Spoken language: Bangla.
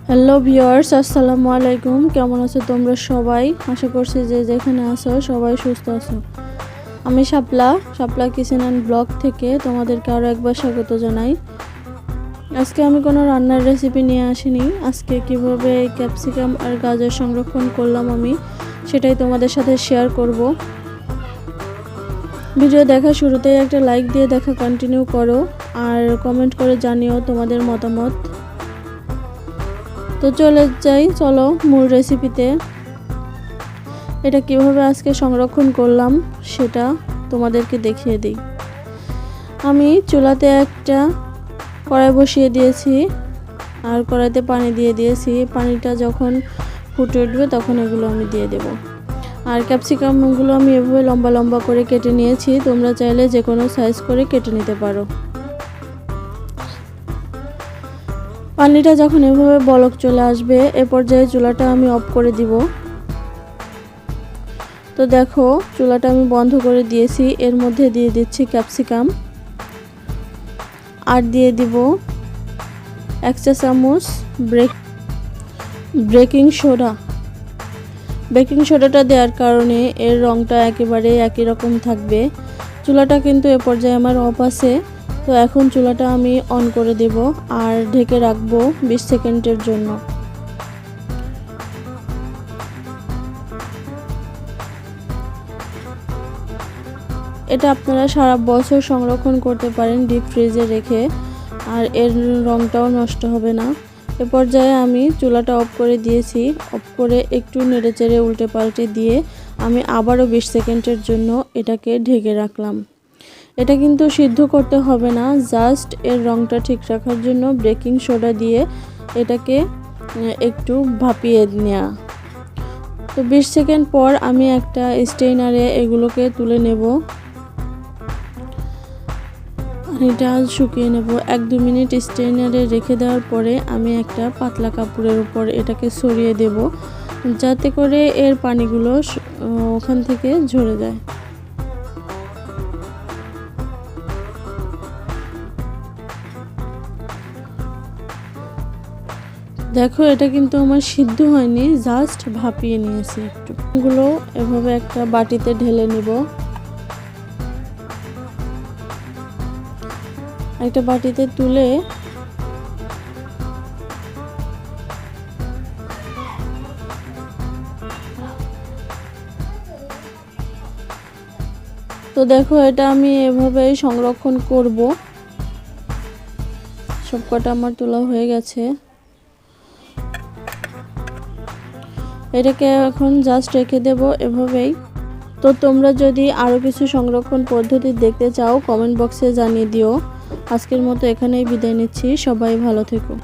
হ্যালো ভিউয়ার্স, আসসালামু আলাইকুম। কেমন আছো তোমরা সবাই? আশা করছি যে যেখানে আছো সবাই সুস্থ আছো। আমি শাপলা কিচেন অ্যান্ড ব্লগ থেকে তোমাদেরকে আরও একবার স্বাগত জানাই। আজকে আমি কোনো রান্নার রেসিপি নিয়ে আসিনি। আজকে কিভাবে ক্যাপসিকাম আর গাজর সংরক্ষণ করলাম আমি সেটাই তোমাদের সাথে শেয়ার করব। ভিডিও দেখা শুরুতেই একটা লাইক দিয়ে দেখা কন্টিনিউ করো আর কমেন্ট করে জানিও তোমাদের মতামত। তো চলো মূল রেসিপিতে। এটা কিভাবে আজকে সংরক্ষণ করলাম সেটা তোমাদেরকে দেখিয়ে দিই। আমি চুলাতে একটা কড়াই বসিয়ে দিয়েছি আর কড়াইতে পানি দিয়ে দিয়েছি। পানিটা যখন ফুটে উঠবে তখন এগুলো আমি দিয়ে দেব। আর ক্যাপসিকামগুলো আমি এভাবে লম্বা লম্বা করে কেটে নিয়েছি। তোমরা চাইলে যে কোনো সাইজ করে কেটে নিতে পারো। পানিটা যখন এভাবে বলক চলে আসবে এ পর্যায়ে চুলাটা আমি অফ করে দিব। তো দেখো চুলাটা আমি বন্ধ করে দিয়েছি। এর মধ্যে দিয়ে দিচ্ছি ক্যাপসিকাম আর দিয়ে দিব 1 চা চামচ বেকিং সোডা। বেকিং সোডাটা দেওয়ার কারণে এর রঙটা একেবারে একই রকম থাকবে। চুলাটা কিন্তু এ পর্যায়ে আমার অফ আছে। তো এখন চুলাটা আমি অন করে দেব আর ঢেকে রাখবো 20 সেকেন্ডের জন্য। এটা আপনারা সারা বছর সংরক্ষণ করতে পারেন ডিপ ফ্রিজে রেখে, আর এর রঙটাও নষ্ট হবে না। এ পর্যায়ে আমি চুলাটা অফ করে দিয়েছি। অফ করে একটু নেড়েচেড়ে উল্টে পাল্টে দিয়ে আমি আবারও 20 সেকেন্ডের জন্য এটাকে ঢেকে রাখলাম। এটা কিন্তু সিদ্ধ করতে হবে না, জাস্ট এর রঙটা ঠিক রাখার জন্য বেকিং সোডা দিয়ে এটাকে একটু ভাপিয়ে নেওয়া। তো 20 সেকেন্ড পর আমি একটা স্টেইনারে এগুলোকে তুলে নেব। পানিটা শুকিয়ে নেব। 1-2 মিনিট স্টেইনারে রেখে দেওয়ার পরে আমি একটা পাতলা কাপড়ের উপর এটাকে ছড়িয়ে দেব, যাতে করে এর পানিগুলো ওখান থেকে ঝরে যায়। দেখো এটা কিন্তু আমার সিদ্ধ হয়নি, জাস্ট ভাপিয়ে নিয়েছি একটু। এগুলো এভাবে একটা বাটিতে ঢেলে নিব। একটা বাটিতে তুলে তো দেখো এটা আমি এভাবেই সংরক্ষণ করব। সবকটা আমার তোলা হয়ে গেছে। এটাকে এখন জাস্ট রেখে দেব এভাবেই। তো তোমরা যদি আরও কিছু সংরক্ষণ পদ্ধতি দেখতে চাও কমেন্ট বক্সে জানিয়ে দিও। আজকের মতো এখানেই বিদায় নিচ্ছি। সবাই ভালো থেকো।